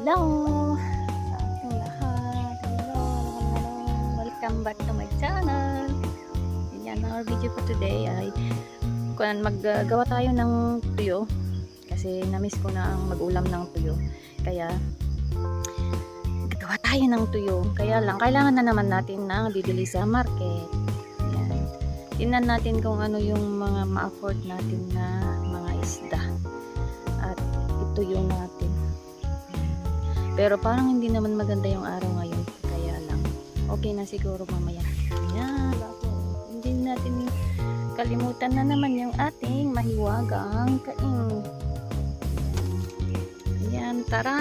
Hello sa ating lahat. Hello. Welcome back to my channel. Yan, our video for today ay kung maggawa tayo ng tuyo kasi namiss ko na ang mag-ulam ng tuyo. Kaya gagawa tayo ng tuyo. Kaya lang kailangan na naman natin na bibili sa market. Yan. Tingnan natin kung ano yung mga ma-afford natin na mga isda. At ituyo natin. Pero parang hindi naman maganda yung araw ngayon. Kaya lang, okay na siguro mamaya. Yan, hindi natin kalimutan na naman yung ating mahiwagang kain. Yan, tara!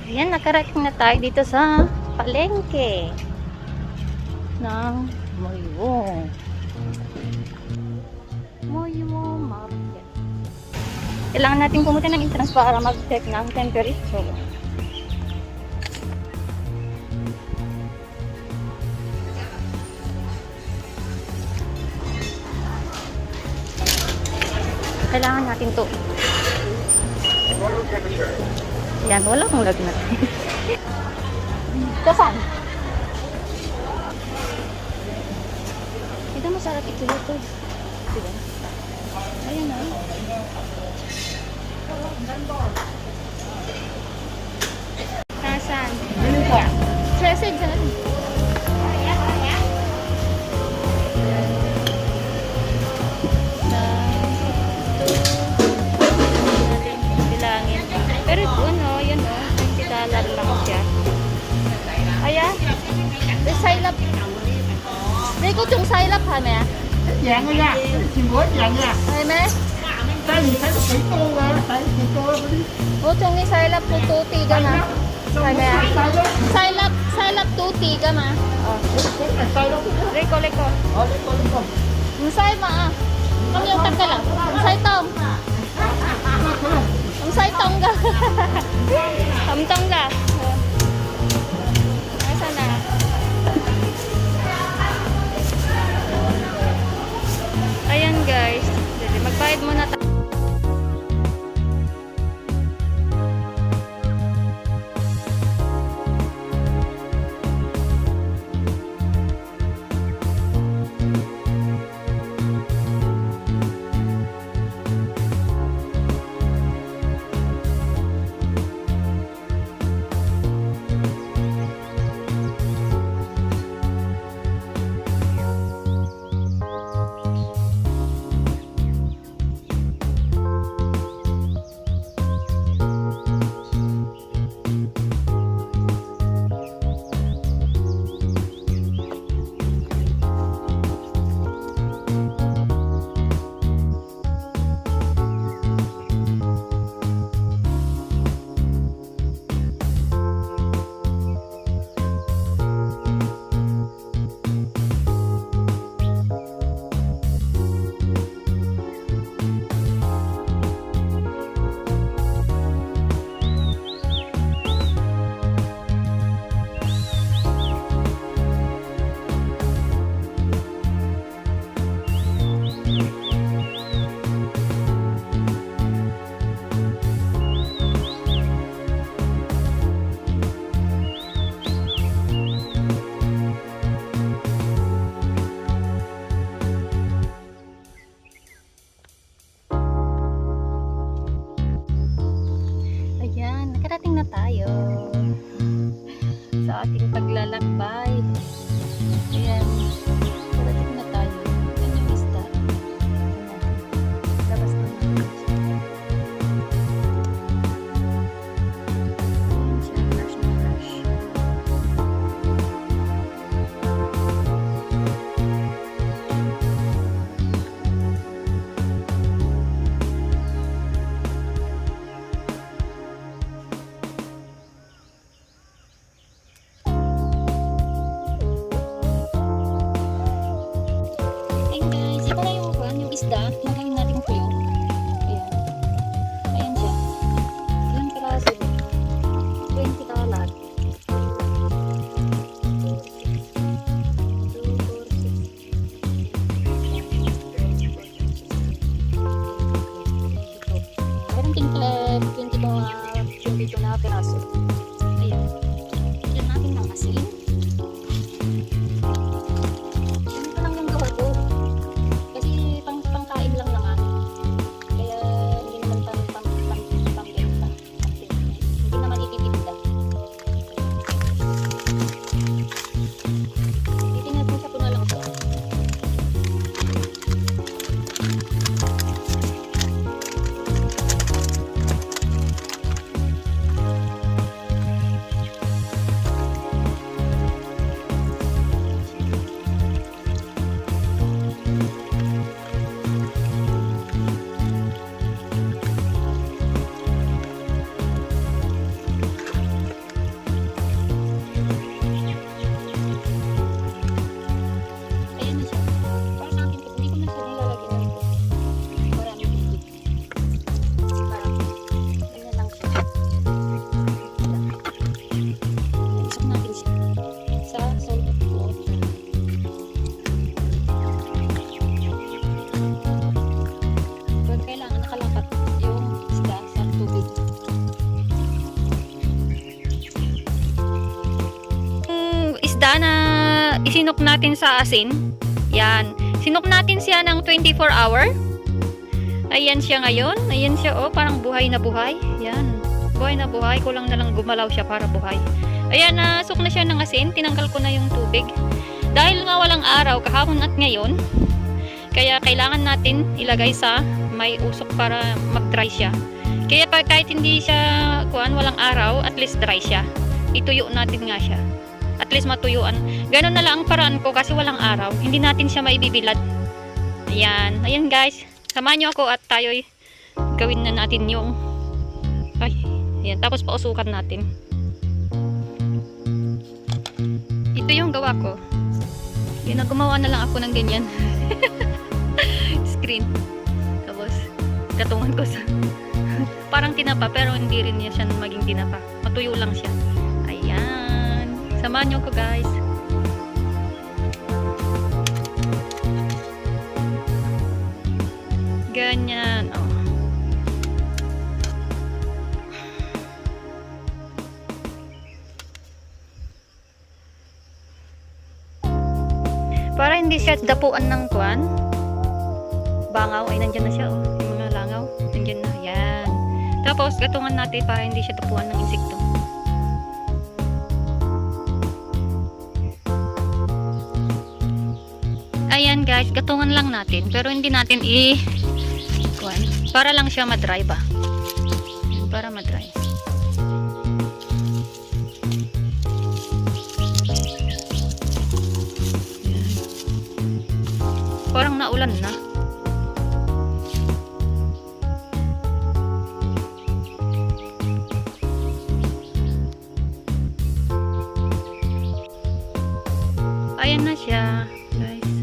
Ayan, nakarating na tayo dito sa palengke ng Moyo Market. Kailangan natin pumunta ng entrance para mag-check ng temperature. Kailangan natin to. Yan, wala akong lagnat. Kasan? Ito masarap ito ito. Diba? Ayan na. Kasan? Sesig sa natin. Pero ano, yun o, $20 lang siya. Ayan. Để xay lấp. Đây có trùng xay lấp hả mẹ? Dạng rồi nha, chim bố dạng nha. Hay mẹ? Tay gì thấy thủy tô mà, thấy thủy tô đi. Ô trùng đi xay lấp tu tiga mà. Hay mẹ? Xay lấp tu tiga mà. Đây cô. Xay mà. Không yung tắc cái là. Xay tông. Xay tông ka. Tông ka. Nasaan na? Ayan guys. Magbayad muna tayo. lagyan natin tuyo. Ayan. Ayan siya. Ilang piraso? 20 kalat. 22 na piraso. Ayan. Lagyan natin ng asin. Ganito lang yung gawa ko. Kasi pangkain lang naman. Kaya hindi naman pambenta. Hindi naman ititipda. Itinatensya ko na lang ito. Na isinok natin sa asin. Yan. Sinok natin siya ng 24 hour. Ayan siya ngayon. Ayan siya, oh, parang buhay na buhay. Yan. Buhay na buhay. Kulang na lang gumalaw siya para buhay. Ayan, nasok na siya ng asin. Tinanggal ko na yung tubig. Dahil nga walang araw, kahapon at ngayon, kaya kailangan natin ilagay sa may usok para mag-dry siya. Kaya kahit hindi siya walang araw, at least dry siya. Ituyo natin nga siya. At least matuyuan. Ganun na lang ang paraan ko kasi walang araw. Hindi natin siya maibibilad. Ayan. Ayan guys. Samahan nyo ako at tayo'y gawin na natin yung ayan. Tapos pausukan natin. Ito yung gawa ko. Gumawa na lang ako ng ganyan. Screen. Tapos katungan ko sa parang tinapa pero hindi rin niya siya maging tinapa. Matuyo lang siya. Ayan. Samahan nyo ko guys. Ganyan. Oh. Para hindi siya dapuan ng kuwan. Bangaw. Ay nandyan na siya. Oh. Yung mga langaw. Nandyan na. Yan. Tapos gatungan natin para hindi siya dapuan ng insekto. Ayan guys, gatungan lang natin. Pero hindi natin para lang siya madry ba. Para madry. Parang naulan na. Ayan na siya.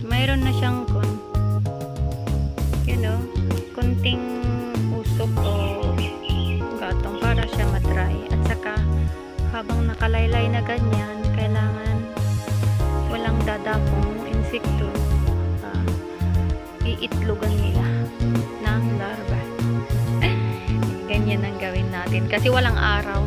Mayroon na siyang konting usok o gatong para siya matry. At saka habang nakalaylay na ganyan, kailangan walang dadapong insekto. Iitlogan nila ng larva. Ganyan ang gawin natin kasi walang araw.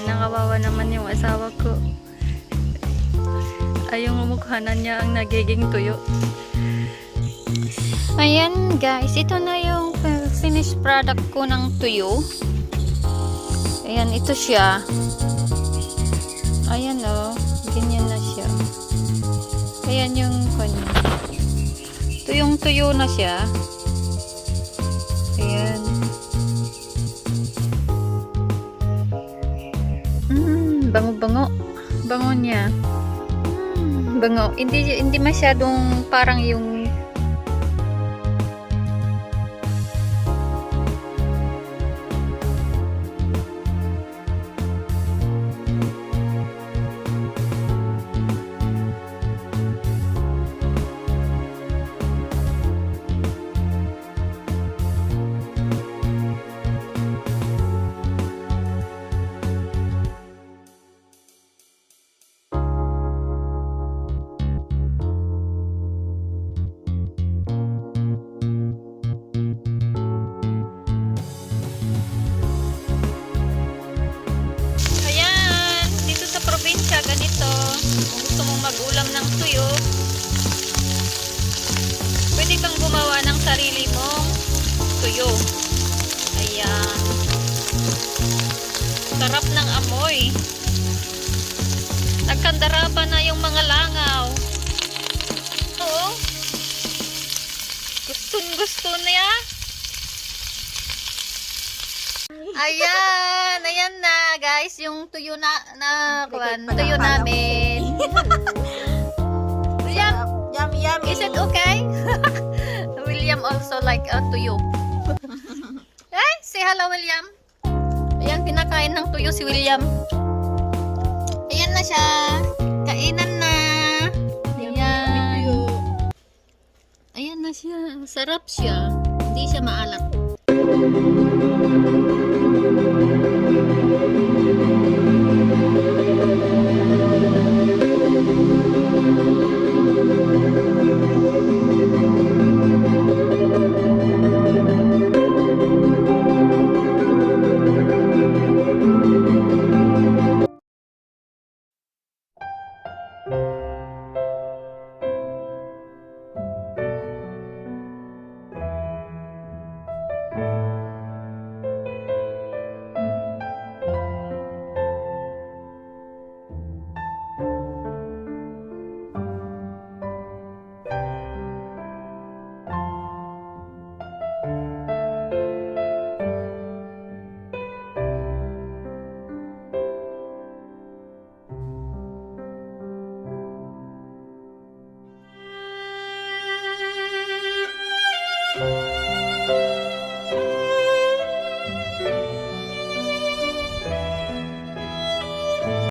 Nangawawa naman yung asawa ko. Ay, yung mukhanan niya ang nagiging tuyo. Ayan guys, ito na yung finished product ko ng tuyo. Ayan, ito siya. Ayan o, ganyan na siya. Ayan yung kanya. Tuyong-tuyo na siya. Ayan. Bango-bango. Bango niya. Bango. Hindi masyadong parang yung nagkakandarapa na yung mga langaw. Oo. Gusto niya. Ayan, ayan na guys, yung tuyo tuyo namin. William, Yummy, yummy. is it okay? William also like tuyo. Ay, say hello William. Ayan, pinakain ng tuyo si William. Ayan na siya. Kainan na. Ayan. Ayan na siya. Sarap siya. Hindi siya maalat.